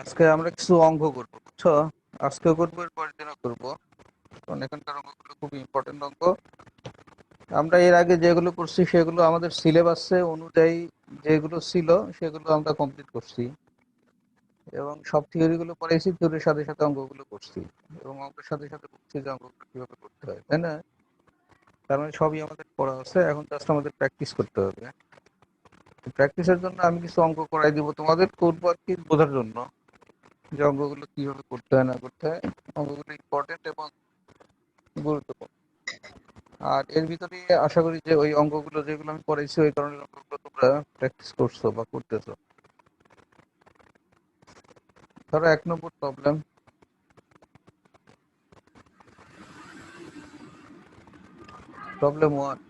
আজকে আমরা কিছু অঙ্ক করবো, বুঝছো? আজকে করবো, এর পরের দিনও করবো, কারণ এখানকার অঙ্কগুলো খুব ইম্পর্টেন্ট অঙ্ক। আমরা এর আগে যেগুলো করছি সেগুলো আমাদের সিলেবাসে অনুযায়ী যেগুলো ছিল সেগুলো আমরা কমপ্লিট করছি, এবং সব থিওরিগুলো পড়াইছি, থিওরির সাথে সাথে অঙ্কগুলো করছি, এবং অঙ্কের সাথে সাথে বুঝছি যে অঙ্কগুলো কিভাবে করতে হয়, তাই না? তার মানে সবই আমাদের পড়া আছে, এখন জাস্ট আমাদের প্র্যাকটিস করতে হবে। প্র্যাকটিসের জন্য আমি কিছু অঙ্ক করাই দিব তোমাদের, করবো আর কি বোঝার জন্য যে অঙ্কগুলো কিভাবে করতে হয় না করতে হয়। অঙ্কগুলো ইম্পর্টেন্ট এবং গুরুত্বপূর্ণ। আর এর ভিতরে আশা করি যে ওই অঙ্কগুলো যেগুলো আমি করাইছি ওই ধরনের অঙ্কগুলো তোমরা প্র্যাকটিস করছো বা করতেছো। ধরো 1 নম্বর প্রবলেম, প্রবলেম 1।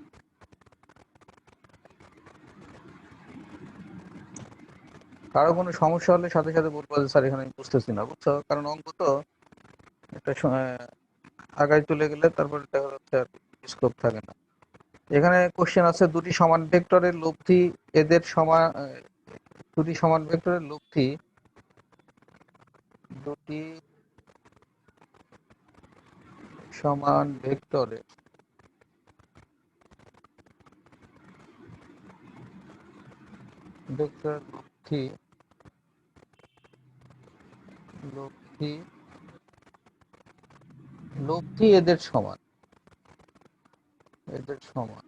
কারো কোনো সমস্যা হলে সাথে সাথে বলবো যে স্যার এখানে আমি বুঝতেছি না, বুঝছো? কারণ অঙ্ক তো একটা সময় আগায় চলে গেলে তারপরে দেখা যাচ্ছে আর স্কোপ থাকে না। এখানে কোশ্চেন আছে, দুটি সমান ভেক্টরের লব্ধি এদের সমান, দুটি সমান ভেক্টরের লব্ধি, দুটি সমান ভেক্টরের ভেক্টরের লব্ধি, লব্ধি লব্ধি এদের সমান, এদের সমান।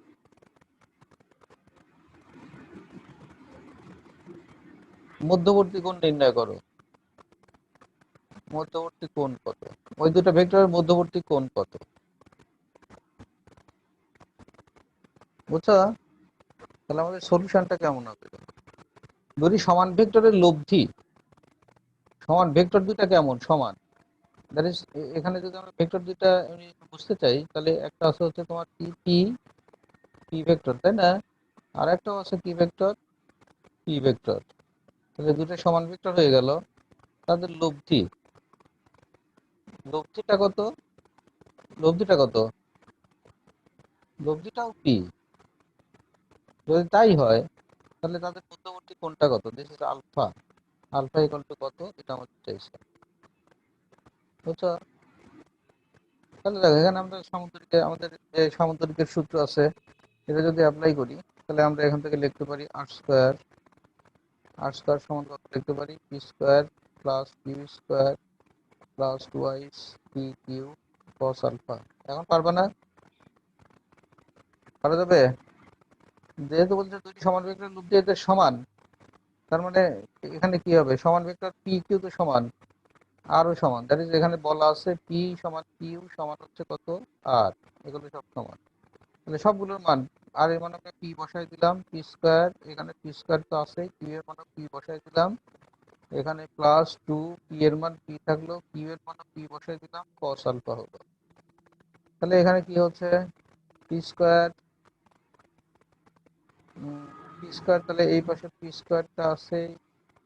মধ্যবর্তী কোণ নির্ণয় করো। মধ্যবর্তী কোণ কত? ওই দুটো ভেক্টরের মধ্যবর্তী কোণ কত, বুঝছো? তাহলে আমাদের সলিউশনটা কেমন হবে? দুটি সমান ভেক্টরের লব্ধি, সমান ভেক্টর দুইটা কেমন সমান, দ্যাট ইজ, এখানে যদি আমরা ভেক্টর দুইটা বুঝতে চাই তাহলে একটা আছে হচ্ছে তোমার পি পি পি ভেক্টর, তাই না? আর একটাও আছে কি ভেক্টর, পি ভেক্টর। তাহলে দুটো সমান ভেক্টর হয়ে গেল, তাদের লব্ধি, লব্ধিটা কত? লব্ধিটা কত? লব্ধিটাও পি। যদি তাই হয় তাহলে তাদের মধ্যবর্তী কোণটা কত? This is alpha. Alpha equal to কত, এটা আমাদের চাইছে, বুঝছো? তাহলে দেখো, এখানে আমরা সামুদ্রিকে আমাদের যে সামুদ্রিকের সূত্র আছে এটা যদি অ্যাপ্লাই করি তাহলে আমরা এখান থেকে লিখতে পারি আর স্কোয়ার, আর স্কোয়ার সমান কত লিখতে পারি, P square plus Q square plus twice P Q cos alpha. এখন পারবে না? পারা যাবে? যেহেতু বলছে দুইটি সমান ভেক্টর লব্ধি এদের সমান, তার মানে এখানে কি হবে, সমান ভেক্টর পি কিউ তো সমান, আরও সমান, দ্যাট ইজ এখানে বলা আছে পি সমান কিউ সমান হচ্ছে কত, আর। এগুলো সব সমান, তাহলে সবগুলোর মান, আর এর মান আমরা পি বসাই দিলাম, পি স্কোয়ার, এখানে পি স্কোয়ার তো আছে, কিউ এর মান পি বসাই দিলাম, এখানে প্লাস টু, পি এর মান পি থাকলো, কিউ এর মান পি বসাই দিলাম, কস আলফা হলো। তাহলে এখানে কি হচ্ছে, পি স্কোয়ার, পি স্কোয়ার, তাহলে এই পাশে পি স্কোয়ারটা আছে,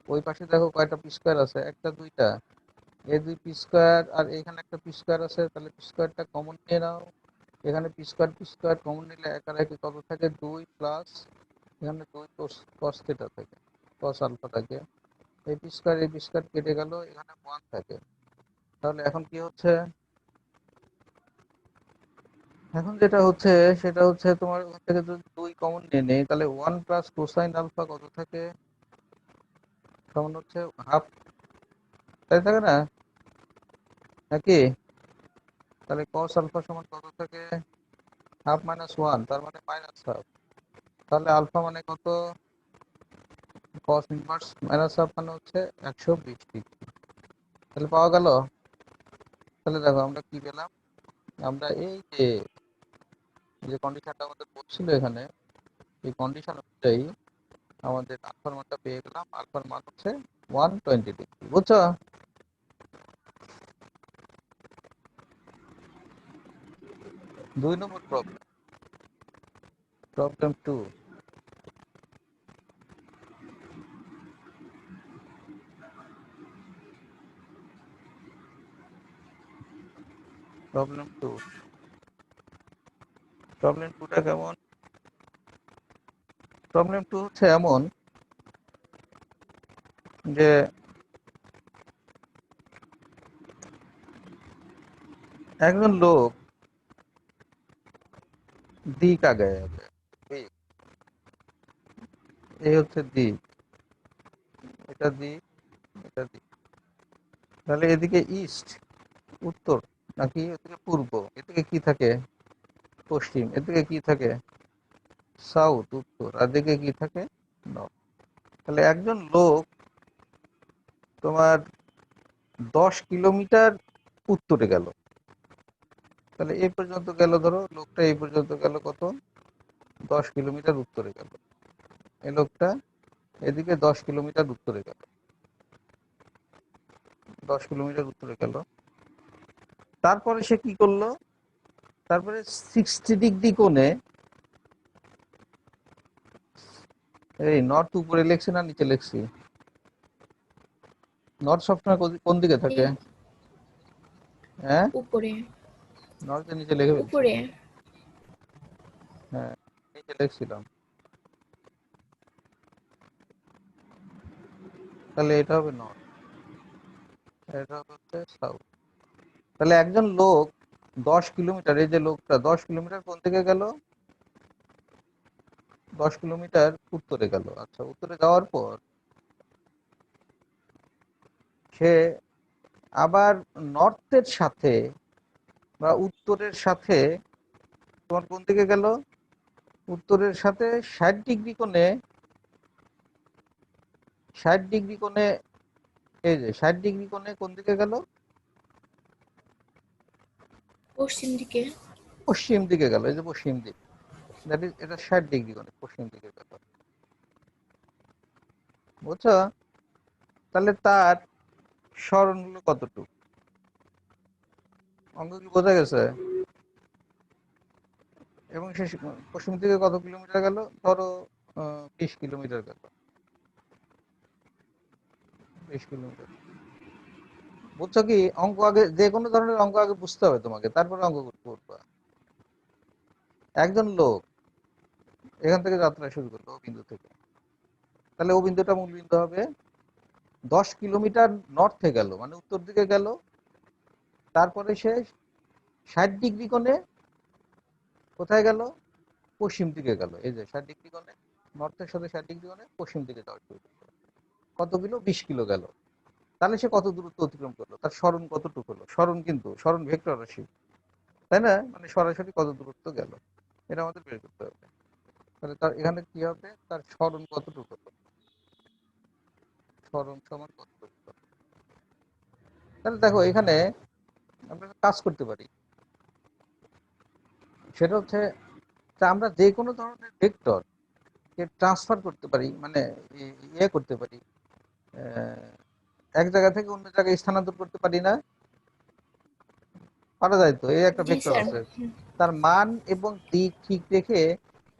ওই পাশে দেখো কয়টা পি স্কোয়ার আছে, একটা দুইটা, এই দুই পি স্কোয়ার আর এখানে একটা পি স্কোয়ার আছে, তাহলে পি স্কোয়ারটা কমন নিয়ে নাও। এখানে পি স্কোয়ার কমন নিলে একার কত থাকে, দুই প্লাস এখানে দুই কস থিটা থাকে, কস আলফা থাকে। এই পি স্কোয়ার কেটে গেল, এখানে ওয়ান থাকে। তাহলে এখন কি হচ্ছে, এখন যেটা হচ্ছে সেটা হচ্ছে তোমার ওখান থেকে যদি দুই কমন নিয়ে নেই তাহলে ওয়ান প্লাস কোসাইন আলফা কত থাকে, সমান হচ্ছে হাফ, তাই থাকে না নাকি? তাহলে কস আলফা সমান কত থাকে, হাফ মাইনাস ওয়ান, তার মানে মাইনাস হাফ। তাহলে আলফা মানে কত, কস ইনভার্স মাইনাস হাফ মানে হচ্ছে 120 ডিগ্রি। তাহলে পাওয়া গেল। তাহলে দেখো আমরা কি পেলাম, আমরা এই যে যে কন্ডিশনটা আমাদের বলছিল এখানে, এই কন্ডিশন অনুযায়ী আমাদের আলফার মানটা পেয়ে গেলাম, আলফার মান হচ্ছে 120 ডিগ্রি, বুঝছো? 2 নম্বর প্রবলেম, প্রবলেম 2। প্রবলেম 2, প্রবলেম 2টা কেমন? প্রবলেম 2 হচ্ছে এমন যে একজন লোক দিক আগায় যাবে, দিক, এই হচ্ছে দিক, এটা দিক, এটা দিক। তাহলে এদিকে ইস্ট, উত্তর, নাকি এদিকে পূর্ব, এদিকে কি থাকে পশ্চিম, এদিকে কি থাকে সাউথ, উত্তর, আর এদিকে কি থাকে নর্থ। তাহলে একজন লোক তোমার 10 কিলোমিটার উত্তরে গেল, তাহলে এই পর্যন্ত গেল, ধরো লোকটা এই পর্যন্ত গেল কত, 10 কিলোমিটার উত্তরে গেল। এই লোকটা এদিকে 10 কিলোমিটার উত্তরে গেল, 10 কিলোমিটার উত্তরে গেল। তারপরে সে কি করলো, তারপরে 60 ডিগ্রি কোণে, এই নর্থ উপরে লেখছি না নিচে লেখছি, নর্থ সবসময় কোন দিকে থাকে, এই হ্যাঁ উপরে, নর্থের নিচে লিখে ফেলছি, উপরে। হ্যাঁ নিচে লিখছিলাম। তাহলে এটা হবে নর্থ, এটা হচ্ছে সাউথ। তাহলে একজন লোক 10 কিলোমিটার, এই যে লোকটা 10 কিলোমিটার কোন দিকে গেল, 10 কিলোমিটার উত্তরে গেল। আচ্ছা, উত্তরে যাওয়ার পর সে আবার নর্থের সাথে বা উত্তরের সাথে তোমার কোন দিকে গেল, উত্তরের সাথে 60 ডিগ্রি কোণে, 60 ডিগ্রি কোণে, এই যে 60 ডিগ্রি কোণে কোন দিকে গেল, পশ্চিম দিকে। পশ্চিম দিকে গেল। এই যে পশ্চিম দিক, দ্যাট ইজ এটা 60 ডিগ্রি কোণে পশ্চিম দিকে গেল, বুঝছো? তাহলে তার স্মরণ হলো কতটুকু, অঙ্ক কি বোঝা গেছে? এবং সে পশ্চিম দিকে কত কিলোমিটার গেল, ধরো 20 কিলোমিটার গেল, 20 কিলোমিটার। বুঝছো কি, অঙ্ক আগে, যে কোনো ধরনের অঙ্ক আগে বুঝতে হবে তোমাকে, তারপরে অঙ্ক করবা। একজন লোক এখান থেকে যাত্রা শুরু করলো, ও বিন্দু থেকে, তাহলে ও বিন্দুটা মূল বিন্দু হবে, 10 কিলোমিটার নর্থে গেল মানে উত্তর দিকে গেল। তারপরে সে 60 ডিগ্রি কোণে কোথায় গেল, পশ্চিম দিকে গেল। এই যে 60 ডিগ্রি কোণে, নর্থের সাথে 60 ডিগ্রি কোণে পশ্চিম দিকে যাওয়া শুরু করলো। কত কিলো, 20 কিলো গেল। তাহলে সে কত দূরত্ব অতিক্রম করলো, তার স্মরণ কতটুকু হলো, স্মরণ কিন্তু স্মরণ ভেক্টর রাশি, তাই না, মানে সরাসরি কত দূরত্ব গেল, এটা আমাদের বের করতে হবে। তাহলে তার এখানে কি হবে, তার স্মরণ কতটুকু হলো, স্মরণ সমান কতটুকু হলো। তাহলে দেখো এখানে আমরা একটা কাজ করতে পারি, সেটা হচ্ছে যে আমরা যে কোনো ধরনের ভেক্টর কে ট্রান্সফার করতে পারি, মানে ইয়ে করতে পারি, আহ, এক জায়গা থেকে অন্য জায়গায় স্থানান্তর করতে পারি না, পারা যায় তো। এই একটা জি ভেক্টর স্যার। আছে, তার মান এবং দিক ঠিক রেখে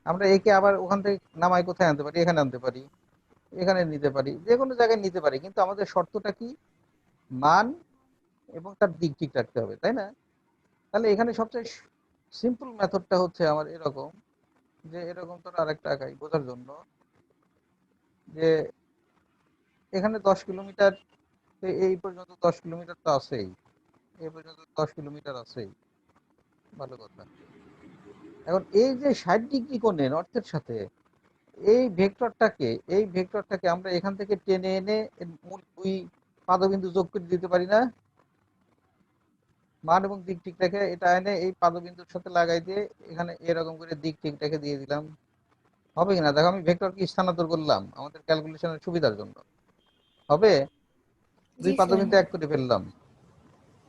আমরা একে আবার ওখান থেকে নামাই কোথায় আনতে পারি, এখানে আনতে পারি, এখানে নিতে পারি, যে কোনো জায়গায় নিতে পারি, কিন্তু আমাদের শর্তটা কি, মান এবং তার দিক ঠিক রাখতে হবে, তাই না? তাহলে এখানে সবচেয়ে সিম্পল মেথডটা হচ্ছে আমার এরকম, যে এরকম তো আরেকটা আঁকাই বোঝার জন্য, যে এখানে 10 কিলোমিটার, এই পর্যন্ত 10 কিলোমিটার তো আছেই, এই পর্যন্ত 10 কিলোমিটার আছেই, ভালো কথা। এখন এই যে 60 ডিগ্রি কোণে নর্থের সাথে, এই ভেক্টরটাকে আমরা এখান থেকে টেনে এনে এর মূল দুই পাদবিন্দু যোগ করে দিতে পারি না, মান এবং দিক ঠিক রেখে এটা এনে এই পাদবিন্দুর সাথে লাগাই দিয়ে এখানে এরকম করে দিক ঠিক রেখে দিয়ে দিলাম, হবে কিনা দেখো, আমি ভেক্টরকে স্থানান্তর করলাম আমাদের ক্যালকুলেশনের সুবিধার জন্য, হবে? দুই জি স্যার। পাদবিন্দু এক করে ফেললাম।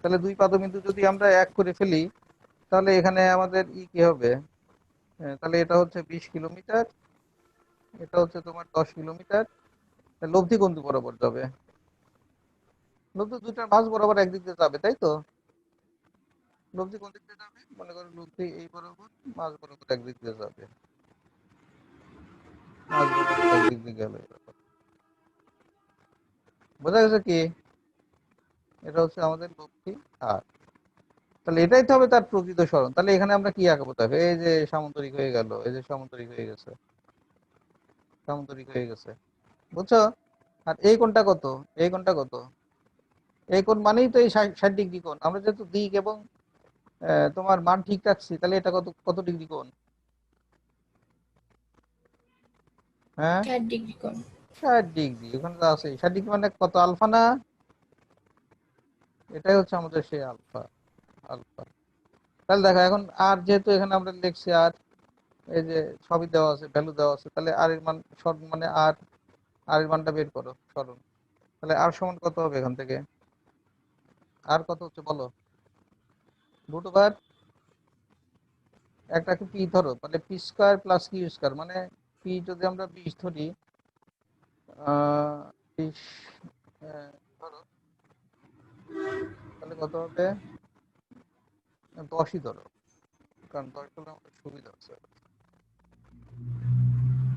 তাহলে দুই পাদবিন্দু যদি আমরা এক করে ফেলি, তাহলে এখানে আমাদের কি হবে, তাহলে এটা হচ্ছে 20 কিলোমিটার, এটা হচ্ছে তোমার 10 কিলোমিটার। লব্ধি কোন দিক বরাবর যাবে, লব্ধি দুইটার মাঝ বরাবর একদিক দিয়ে যাবে, তাই তো? লব্ধি কোন দিক দিয়ে যাবে, মনে করো লব্ধি এই বরাবর, মাঝ বরাবর একদিক দিয়ে যাবে, মাঝ বরাবর একদিক দিয়ে গেল, বোঝা গেছে কি? এটা হচ্ছে আমাদের লব্ধি আর, তাহলে এটাই তো হবে তার প্রকৃত স্মরণ। তাহলে এখানে আমরা কি আঁকাবো, দেখো এই যে সামন্তরিক হয়ে গেল, এই যে সামন্তরিক হয়ে গেছে, সামন্তরিক হয়ে গেছে, বুঝছো? আর এই কোণটা কত, এই কোণটা কত, এই কোণ মানেই তো এই 60 ডিগ্রি কোণ। আমরা যেহেতু দিক এবং তোমার মান ঠিক রাখছি, তাহলে এটা কত কত ডিগ্রি কোণ? হ্যাঁ, 4 ডিগ্রি কোণ। 60 ডিগ্রি। ওখানে তো আছে 60 ডিগ্রি, মানে কত, আলফা না? এটাই হচ্ছে আমাদের সেই আলফা। আলফা। তাহলে দেখো এখন আর যেহেতু এখানে আমরা লিখছি আর, এই যে সবই দেওয়া আছে, ভ্যালু দেওয়া আছে, তাহলে আর এর মান সরণ মানে আর, আর এর মানটা বের করো সরণ। তাহলে আর সমান কত হবে এখান থেকে? আর কত হচ্ছে বলো? রুট ওভার একটাকে পি ধরো, মানে P square plus Q square, মানে পি যদি আমরা 20 ধরি, 20 ধরো, তাহলে কত হবে? 10ই ধরো, কারণ 10 হলে আমাদের সুবিধা আছে।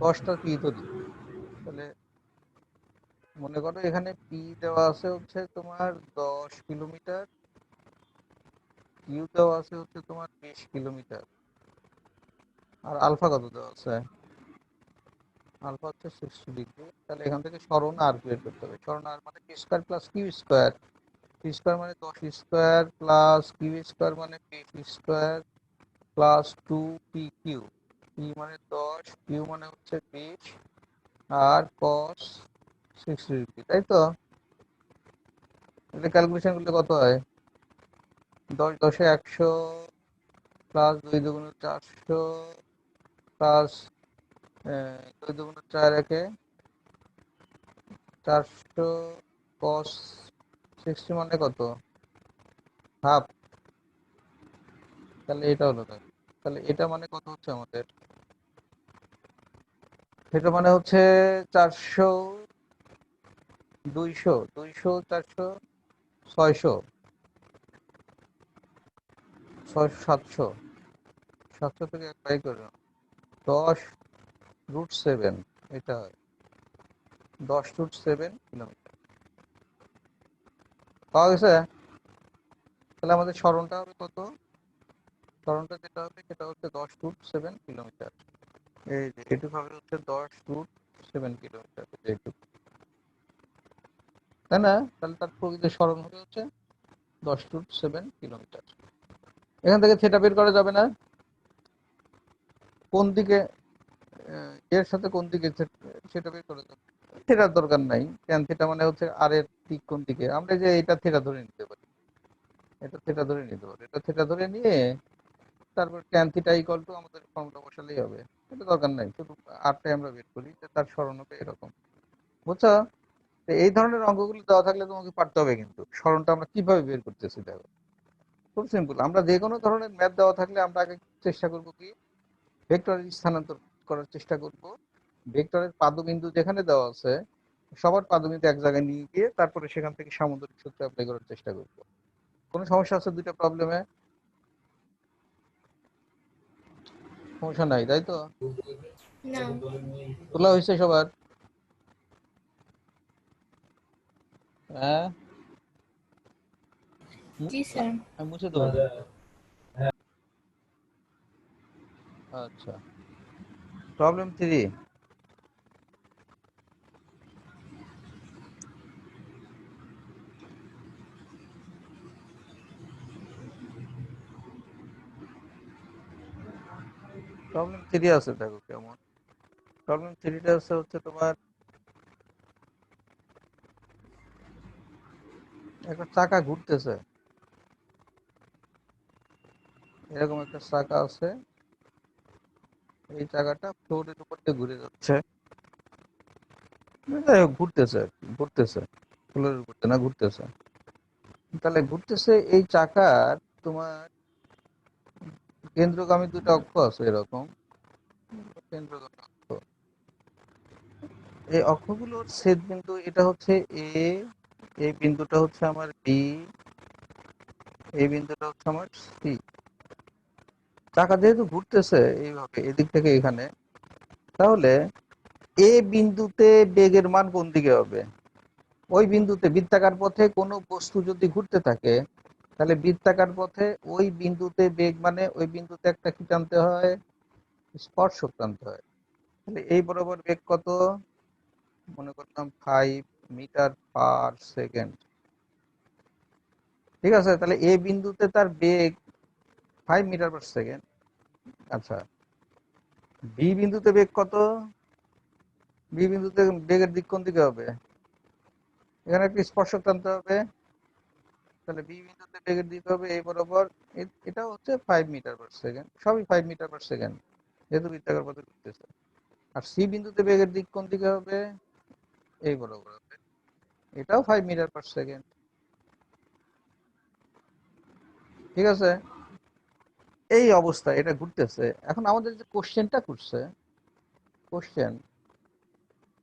10টা পি ধরি, তাহলে মনে করো এখানে পি দেওয়া আছে হচ্ছে তোমার 10 কিলোমিটার, কিউ দেওয়া আছে হচ্ছে তোমার 20 কিলোমিটার, আর আলফা কত দেওয়া আছে? আলফা হচ্ছে 60 ডিগ্রি। তাহলে এখান থেকে সরণ আর বের করতে হবে। সরণ আর মানে P square plus Q square. P square মানে 10 স্কোয়ার প্লাস কিউ স্কোয়ার মানে 20 square plus 2 P Q. P মানে 10, কিউ মানে হচ্ছে 20, আর কস 60 ডিগ্রি, তাই তো? এটা ক্যালকুলেশন করলে কত হয়? 10 10 এ 100, প্লাস 2 2 400, প্লাস 2 2 4 400, কস 60 মানে কত? হাফ। তাহলে এটা হলো তাই। তাহলে এটা মানে কত হচ্ছে আমাদের? এটা মানে হচ্ছে 400, 200, 200, 400, 600, 600, 700, 700 থেকে এক বাই করে 10√7, এটা হয় 10√7 কিলোমিটার। পাওয়া গেছে? তাহলে আমাদের সরণটা হবে কত? সরণটা যেটা হবে সেটা হচ্ছে 10√7 কিলোমিটার। এই যে এটুকু হবে হচ্ছে 10√7 কিলোমিটার, এইটুকু, তাই না? তাহলে তার প্রকৃত সরণ হবে হচ্ছে 10√7 কিলোমিটার। এখান থেকে থিটা বের করা যাবে না? কোন দিকে এর সাথে কোন দিকে সেটা বের করা যাবে। থিটার দরকার নাই, ট্যান থিটা মানে হচ্ছে আর এর দিক কোন দিকে, আমরা যে এটা থিটা ধরে নিতে পারি, এটা থিটা ধরে নিতে পারি, এটা থিটা ধরে নিয়ে তারপর ট্যান থিটা ইকুয়াল টু আমাদের ফর্মুলা বসালেই হবে। এটা দরকার নাই, শুধু আরটাই আমরা বের করি যে তার সরণ হবে এরকম। বুঝছো? তো এই ধরনের অঙ্কগুলো দেওয়া থাকলে তোমাকে পারতে হবে, কিন্তু সরণটা আমরা কিভাবে বের করতেছি দেখো, খুব সিম্পল। আমরা যে কোনো ধরনের ম্যাথ দেওয়া থাকলে আমরা আগে চেষ্টা করবো কি, ভেক্টরের স্থানান্তর করার চেষ্টা করব। ভেক্টরের পাদবিন্দু যেখানে দেওয়া আছে সবার পাদবিন্দু এক জায়গায় নিয়ে গিয়ে তারপরে সেখান থেকে সামুদ্রিক সূত্র অ্যাপ্লাই করার চেষ্টা করব। কোনো সমস্যা আছে দুইটা প্রবলেমে? সমস্যা নাই, তাই তো? না। তোলা হয়েছে সবার? হ্যাঁ, জি স্যার। আমি মুছে দেবো কিন্তু। আচ্ছা, প্রবলেম 3। প্রবলেম 3 আছে, দেখো কেমন। প্রবলেম 3টা আছে হচ্ছে তোমার একটা চাকা ঘুরতেছে, এরকম একটা চাকা আছে, এই চাকাটা ফ্লোরের উপর দিয়ে ঘুরে যাচ্ছে। যাই হোক, ঘুরতেছে আর কি, ঘুরতেছে, ফ্লোরের উপর দিয়ে না, ঘুরতেছে। তাহলে ঘুরতেছে এই চাকার তোমার কেন্দ্রগামী দুটো অক্ষ আছে এরকম, কেন্দ্রগামী অক্ষ। এই অক্ষগুলোর ছেদ বিন্দু এটা হচ্ছে এ, এই বিন্দুটা হচ্ছে আমার বি, এই বিন্দুটা হচ্ছে আমার সি। চাকা যেহেতু ঘুরতেছে এইভাবে এদিক থেকে এখানে, তাহলে এ বিন্দুতে বেগের মান কোন দিকে হবে? ওই বিন্দুতে বৃত্তাকার পথে কোনো বস্তু যদি ঘুরতে থাকে, তাহলে বৃত্তাকার পথে ওই বিন্দুতে বেগ মানে ওই বিন্দুতে একটা কি টানতে হয়? স্পর্শক টানতে হয়। তাহলে এই বরাবর বেগ কত? মনে করলাম 5 মিটার পার সেকেন্ড। ঠিক আছে, তাহলে এ বিন্দুতে তার বেগ 5 মিটার/সেকেন্ড। আচ্ছা, বি বিন্দুতে বেগ কত? বি বিন্দুতে বেগের দিক কোন দিকে হবে? এখানে একটা স্পর্শক টানতে হবে, তাহলে বি বিন্দুতে বেগের দিক হবে এই বরাবর। এটা হচ্ছে 5 মিটার/সেকেন্ড, সবই 5 মিটার/সেকেন্ড, যেহেতু বৃত্তাকার পথে ঘুরতেছে। আর সি বিন্দুতে বেগের দিক কোন দিকে হবে? এই বরাবর হবে, এটাও 5 মিটার/সেকেন্ড। ঠিক আছে, এই অবস্থা এটা ঘুরতেছে। এখন আমাদের যে কোশ্চেনটা করছে, কোশ্চেন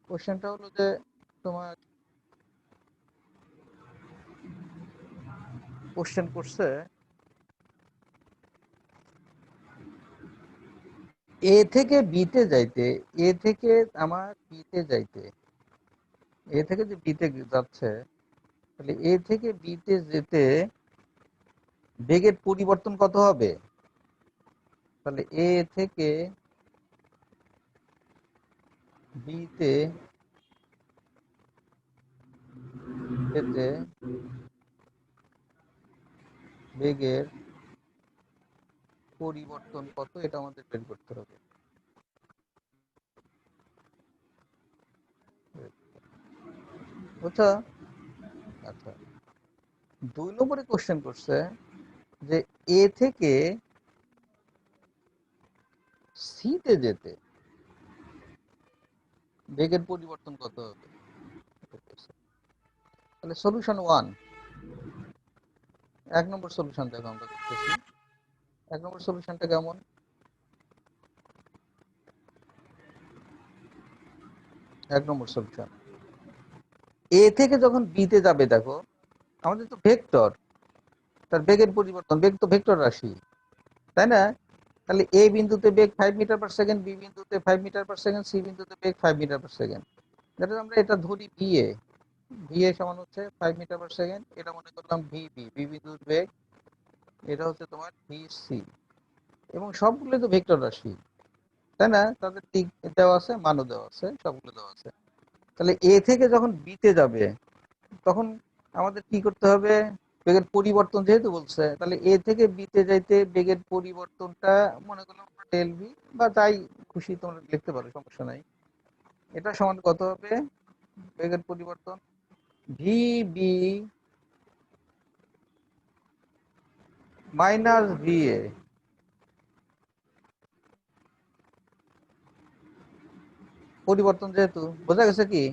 কোশ্চেনটা হলো যে তোমার কোশ্চেন করছে এ থেকে বিতে যাইতে, এ থেকে আমার বিতে যাইতে, এ থেকে যে বিতে যাচ্ছে, তাহলে এ থেকে বিতে যেতে বেগের পরিবর্তন কত হবে? তাহলে এ থেকে বিতে যেতে বেগের পরিবর্তন কত, এটা আমাদের বের করতে হবে। বুঝছো? আচ্ছা, 2 নম্বরে কোশ্চেন করছে যে এ থেকে সিতে যেতে বেগের পরিবর্তন কত হবে। তাহলে সলিউশন 1, 1 নম্বর সলিউশন দেখো আমরা করতেছি। 1 নম্বর সলিউশনটা কেমন? 1 নম্বর সলিউশন, এ থেকে যখন বিতে যাবে, দেখো আমাদের তো ভেক্টর, তার বেগের পরিবর্তন, বেগ তো ভেক্টর রাশি, তাই না? তাহলে এ বিন্দুতে বেগ 5 মিটার/সেকেন্ড, বি বিন্দুতে 5 মিটার/সেকেন্ড, সি বিন্দুতে বেগ 5 মিটার/সেকেন্ড। আমরা এটা ধরি ভিএ, ভিএ সমান হচ্ছে 5 মিটার/সেকেন্ড, এটা মনে করলাম ভিবি, বি বিন্দুর বেগ, এটা হচ্ছে তোমার ভিসি। এবং সবগুলো তো ভেক্টর রাশি, তাই না? তাদের দিক দেওয়া আছে, মানও দেওয়া আছে, সবগুলো দেওয়া আছে। তাহলে এ থেকে যখন বিতে যাবে, তখন আমাদের কি করতে হবে? বেগের পরিবর্তন যেহেতু বলছে, তাহলে এ থেকে বিতে যাইতে বেগের পরিবর্তনটা মনে করলাম ডেল ভি, বা যাই খুশি তোমরা লিখতে পারো, সমস্যা নাই। এটা সমান কত হবে? বেগের পরিবর্তন V B minus V A. পরিবর্তন যেহেতু, বোঝা গেছে কি?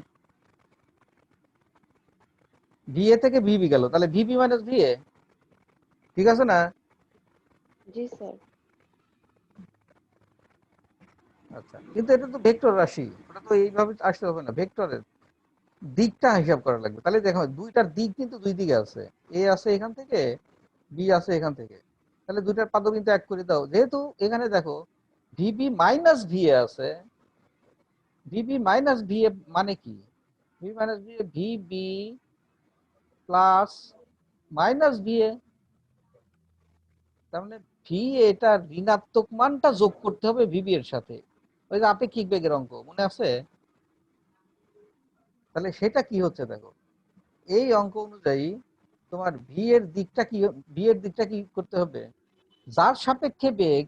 ভি এ থেকে ভিবি গেল, তাহলে ভিবি মাইনাস ভি এ, ঠিক আছে না? জি স্যার। আচ্ছা, কিন্তু এটা তো ভেক্টর রাশি, ওটা তো এইভাবে আসতে হবে না, ভেক্টরের দিকটা হিসাব করা লাগবে। তাহলে দেখো দুইটার দিক কিন্তু দুই দিকে আছে, এ আছে এখান থেকে, বি আছে এখান থেকে, তাহলে দুইটার পাদও কিন্তু এক করে দাও। যেহেতু এখানে দেখো ভিবি মাইনাস ভিএ আছে, ভিবি মাইনাস ভিএ মানে কি? V minus V A, V B plus minus V A, তার মানে ভি, এটা ঋণাত্মক মানটা যোগ করতে হবে ভিবি এর সাথে। ওই যে আপেক্ষিক বেগের অঙ্ক মনে আছে? তাহলে সেটা কি হচ্ছে দেখো, এই অঙ্ক অনুযায়ী তোমার ভি এর দিকটা কি করতে হবে? যার সাপেক্ষে বেগ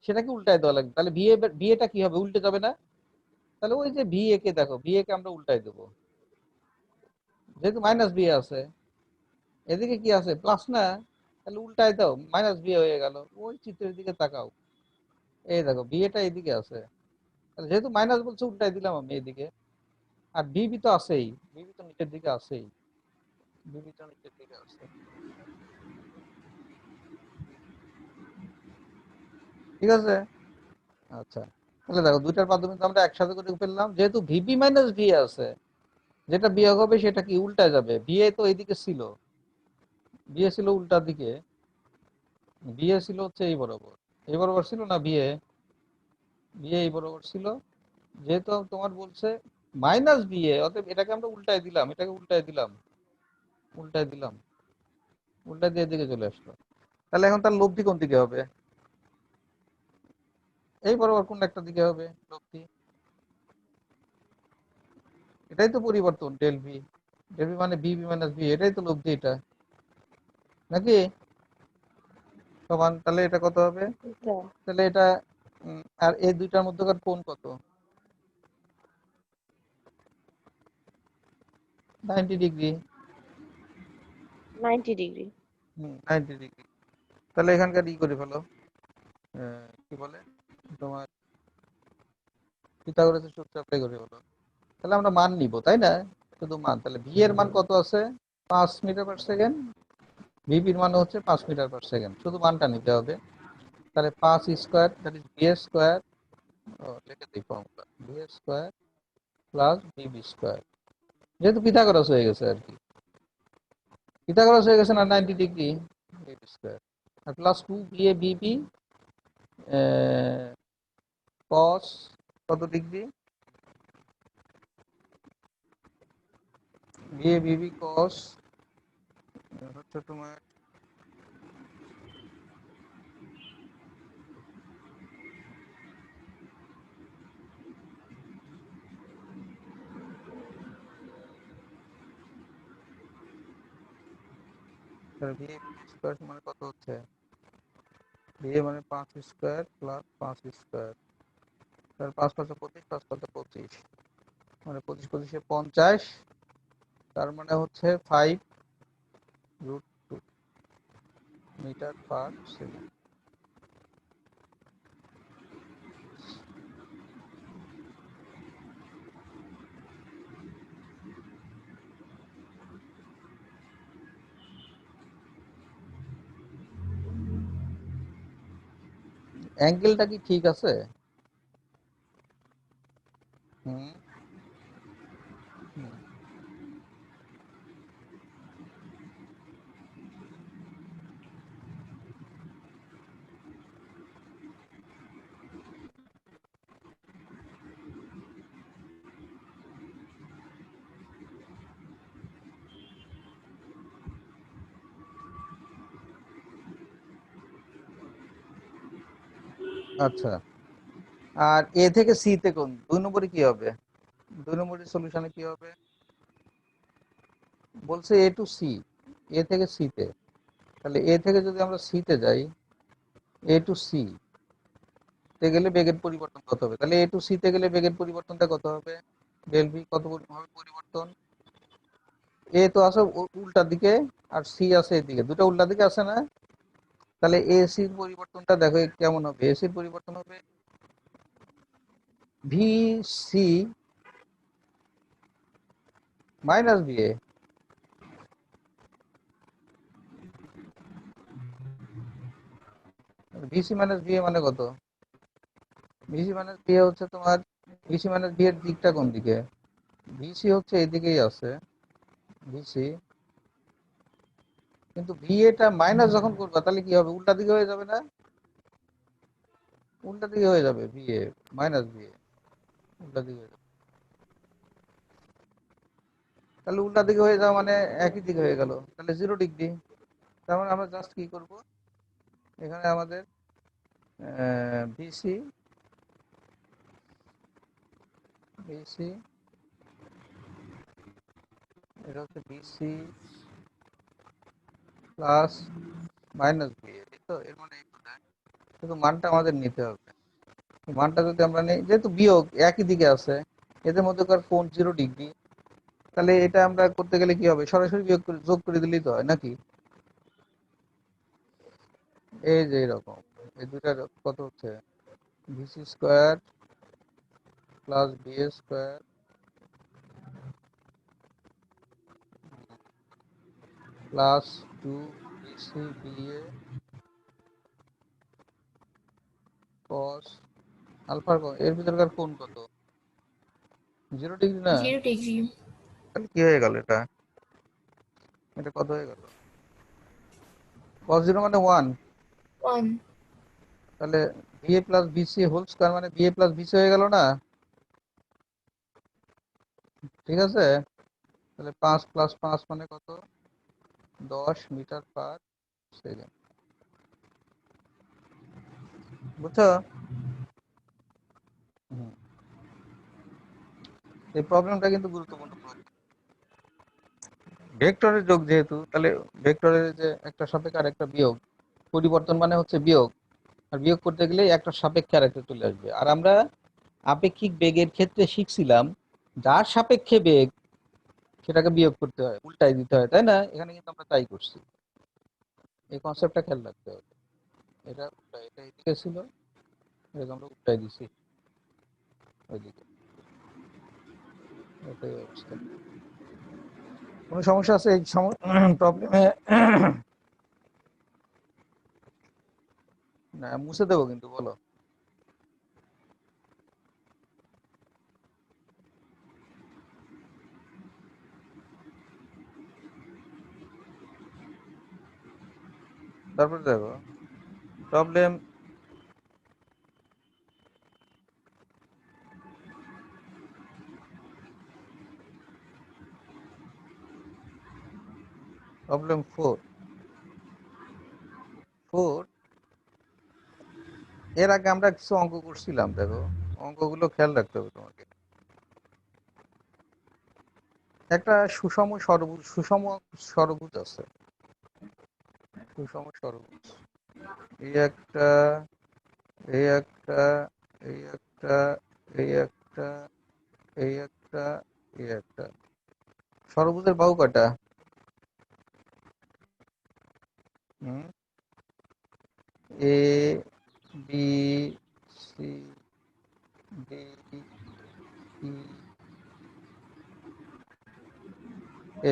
সেটাকে উল্টায় দেওয়া লাগবে। তাহলে ভি এটা কি হবে? উল্টে যাবে না? তাহলে ওই যে ভি এ কে দেখো, ভি এ কে আমরা উল্টাই দেবো, যেহেতু মাইনাস ভি আছে, এদিকে কি আছে? প্লাস না? তাহলে উল্টায় দাও, মাইনাস ভি হয়ে গেল। ওই চিত্রের দিকে তাকাও, এই দেখো ভি এটা এদিকে আছে, তাহলে যেহেতু মাইনাস বলছে উল্টাই দিলাম আমি এদিকে। আর ভিবি তো আছেই, ভিবি তো নিচের দিকে আছেই, ভিবি তো নিচের দিকে আছে। ঠিক আছে? আচ্ছা, তাহলে দেখো দুইটার মাধ্যমে তো আমরা একসাথে করে ফেললাম, যেহেতু ভিবি মাইনাস ভি আছে, যেটা বিয়োগ হবে সেটা কি উল্টায় যাবে। ভিএ তো এইদিকে ছিল, ভিএ ছিল উল্টা দিকে, ভিএ ছিল হচ্ছে এই বরাবর, এই বরাবর ছিল না ভিএ, ভিএ এই বরাবর ছিল। যেহেতু তোমার বলছে মাইনাস ভিএ, অতএব এটাকে আমরা উল্টায় দিলাম, এটাকে উল্টায় দিলাম, উল্টায় দিলাম, উল্টায় দিয়ে এদিকে চলে আসলো। তাহলে এখন তার লব্ধি কোন দিকে হবে? এই বরাবর কোন একটা দিকে হবে লব্ধি, এটাই তো পরিবর্তন ডেল ভি, ডেল ভি মানে ভিবি মাইনাস ভি, এটাই তো লব্ধি এটা, নাকি? সমান, তাহলে এটা কত হবে? স্যার তাহলে এটা আর এই দুইটার মধ্যকার কোণ কত? 90 ডিগ্রি। 90 ডিগ্রি। 90 ডিগ্রি। তাহলে এখানকার করে ফেলো, কি বলে তোমার পিথাগোরাসের সূত্র অ্যাপ্লাই করে ফেলো। তাহলে আমরা মান নিব, তাই না? শুধু মান। তাহলে ভি এর মান কত আছে? 5 মিটার পার সেকেন্ড। ভিপির মান হচ্ছে 5 মিটার পার সেকেন্ড। শুধু মানটা নিতে হবে। তাহলে 5 square, that is V square, লিখে দিই formula, V square plus VB square, যেহেতু পিথাগোরাস হয়ে গেছে আর কি, পিথাগোরাস হয়ে গেছে না 90 ডিগ্রি, ভিবি স্কোয়ার আর প্লাস 2 VA VB কস কত ডিগ্রি? VA VB কস হচ্ছে তোমার VA স্কোয়ার মানে কত হচ্ছে? VA মানে 5 স্কোয়ার প্লাস 5 স্কোয়ার, তার 5 5 25, 5 5 25, মানে 25 25 50, তার মানে হচ্ছে 5√2 মিটার পার সেকেন্ড। অ্যাঙ্গেলটা কি ঠিক আছে? হুম হুম। আচ্ছা, আর এ থেকে সি তে কোন 2 নম্বরে কি হবে? 2 নম্বরের সলিউশনে কি হবে? বলছে এ টু সি, এ থেকে সি তে। তাহলে এ থেকে যদি আমরা সি তে যাই, এ টু সি তে গেলে বেগের পরিবর্তন কত হবে? তাহলে এ টু সি তে গেলে বেগের পরিবর্তনটা কত হবে? ডেল ভি কত হবে পরিবর্তন? এ তো আছে উল্টা দিকে, আর সি আছে এদিকে, দুটো উল্টা দিকে আছে না? তাহলে এসির পরিবর্তনটা দেখো কেমন হবে। এসির পরিবর্তন হবে V C minus V A. V C minus V A মানে কত? ভিসি মাইনাস ভি এ হচ্ছে তোমার, ভিসি মাইনাস ভি এর দিকটা কোন দিকে? ভিসি হচ্ছে এদিকেই আছে, ভিসি, কিন্তু ভি এটা মাইনাস যখন করবা তাহলে কি হবে? উল্টা দিকে হয়ে যাবে না? উল্টা দিকে হয়ে যাবে, ভি এ মাইনাস ভি এ উল্টা দিকে হয়ে যাবে। তাহলে উল্টা দিকে হয়ে যাওয়া মানে একই দিকে হয়ে গেল, তাহলে 0 ডিগ্রি। তার মানে আমরা জাস্ট কি করব, এখানে আমাদের ভিসি, ভিসি এটা হচ্ছে ভিসি প্লাস মাইনাস ভি এ, তো এর মানে এই বোঝায়। শুধু মানটা আমাদের নিতে হবে। মানটা যদি আমরা নেই, যেহেতু বিয়োগ একই দিকে আছে, এদের মধ্যকার কোণ 0 ডিগ্রি, তাহলে এটা আমরা করতে গেলে কি হবে? সরাসরি বিয়োগ করে যোগ করে দিলেই তো হয় নাকি? এই যে এরকম, এই দুটার কত হচ্ছে? V c square plus v a square plus 2 v c v a cos আলফার এর ভিতরকার কোণ কত? 0 ডিগ্রি না? 0 ডিগ্রি। তাহলে কি হয়ে গেল এটা? এটা কত হয়ে গেল? cos 0 মানে 1। 1। তাহলে VA plus BC whole square মানে VA প্লাস BC হয়ে গেল না? ঠিক আছে। তাহলে 5 প্লাস 5 মানে কত? 10 মিটার পার সেকেন্ড। বুঝছো? হুম। এই প্রবলেমটা কিন্তু গুরুত্বপূর্ণ প্রবলেম। ভেক্টরের যোগ যেহেতু, তাহলে ভেক্টরের যে একটা সাপেক্ষে আর একটা বিয়োগ, পরিবর্তন মানে হচ্ছে বিয়োগ, আর বিয়োগ করতে গেলে একটা সাপেক্ষে আরেকটা চলে আসবে। আর আমরা আপেক্ষিক বেগের ক্ষেত্রে শিখছিলাম যার সাপেক্ষে বেগ সেটাকে বিয়োগ করতে হয়, উল্টাই দিতে হয়, তাই না? এখানে কিন্তু আমরা তাই করছি। এই কনসেপ্টটা খেয়াল রাখতে হবে। এটা উল্টাই, এটা এদিকে ছিল, এটাকে আমরা উল্টাই দিছি ওইদিকে। এটাই অবস্থা। কোনো সমস্যা আছে এই প্রবলেমে? না, মুছে দেবো কিন্তু, বলো। তারপর দেখো প্রবলেম প্রবলেম 4। এর আগে আমরা কিছু অঙ্ক করছিলাম, দেখো অঙ্কগুলো খেয়াল রাখতে হবে তোমাকে। একটা সুষম ষড়ভুজ আছে, সুষম ষড়ভুজ। এই একটা, এই একটা, এই একটা, এই একটা, এই একটা, এই একটা। ষড়ভুজের বাহু কয়টা? হুম, A, B, C, D, E,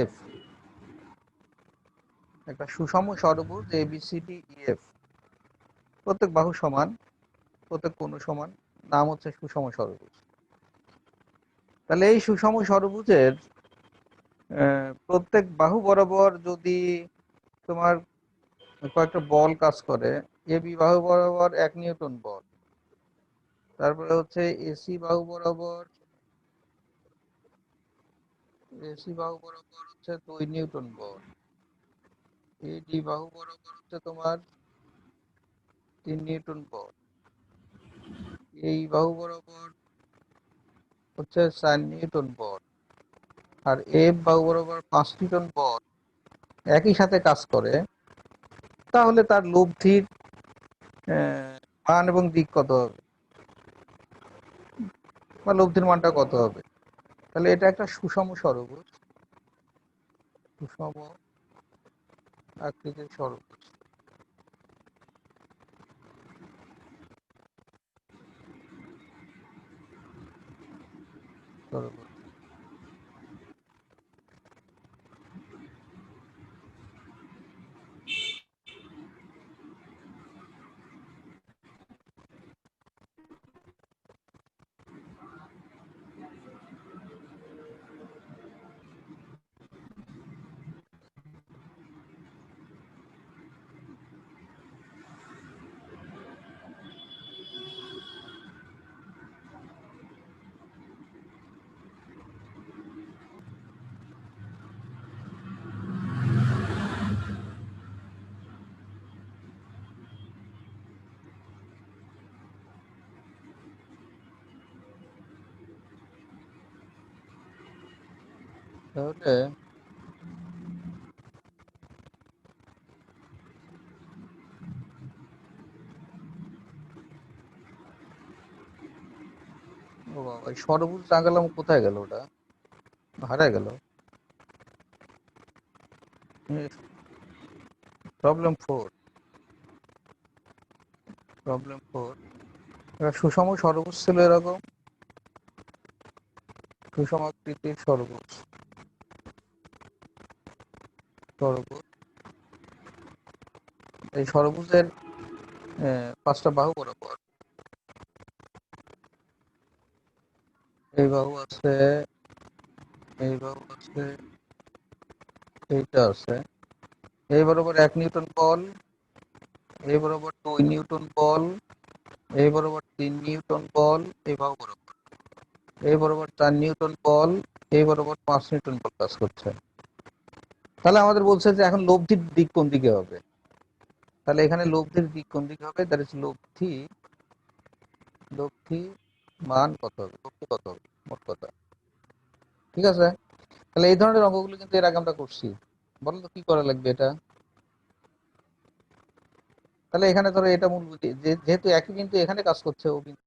F. একটা সুষম ষড়ভুজ A B C D E F, প্রত্যেক বাহু সমান, প্রত্যেক কোণ সমান, নাম হচ্ছে সুষম ষড়ভুজ। তাহলে এই সুষম ষড়ভুজের প্রত্যেক বাহু বরাবর যদি তোমার কয়েকটা বল কাজ করে, এ বি বাহু বরাবর 1 নিউটন বল, তারপরে হচ্ছে এসি বাহু বরাবর হচ্ছে 2 নিউটন বল, এডি বাহু বরাবর হচ্ছে তোমার 3 নিউটন বল, এই বাহু বরাবর হচ্ছে 4 নিউটন বল, আর এফ বাহু বরাবর 5 নিউটন বল একই সাথে কাজ করে, তাহলে তার লব্ধির মান এবং দিক কত হবে, বা লব্ধির মানটা কত হবে? তাহলে এটা একটা সুষম ষড়ভুজ, সুষম আকৃতির ষড়ভুজ। ষড়ভুজ। তাহলে ও বাবা, এই ষড়ভুজ আঁকালাম, কোথায় গেল ওটা? হারায় গেল। Problem 4, problem 4। সুষম ষড়ভুজ ছিল এরকম, সুষম আকৃতির ষড়ভুজ। এই ষড়ভুজের 5টা বাহু বরাবর, এই বাহু আছে, এই বাহু আছে, এইটা আছে, এই বরাবর 1 নিউটন বল, এই বরাবর 2 নিউটন বল, এই বরাবর 3 নিউটন বল, এই বাহু বরাবর, এই বরাবর 4 নিউটন বল, এই বরাবর 5 নিউটন বল কাজ করছে। তাহলে আমাদের বলছে যে এখন লব্ধির দিক কোন দিকে হবে। তাহলে এখানে লব্ধির দিক কোন দিকে হবে? দ্যাট ইজ লব্ধি মান কত হবে, লব্ধি কত হবে, মোট কথা। ঠিক আছে? তাহলে এই ধরনের অঙ্কগুলো কিন্তু এর আগে আমরা করছি। বলো তো কি করা লাগবে এটা? তাহলে এখানে ধরো এটা মূল বুদ্ধি, যেহেতু একই কিন্তু এখানে কাজ করছে ও কিন্তু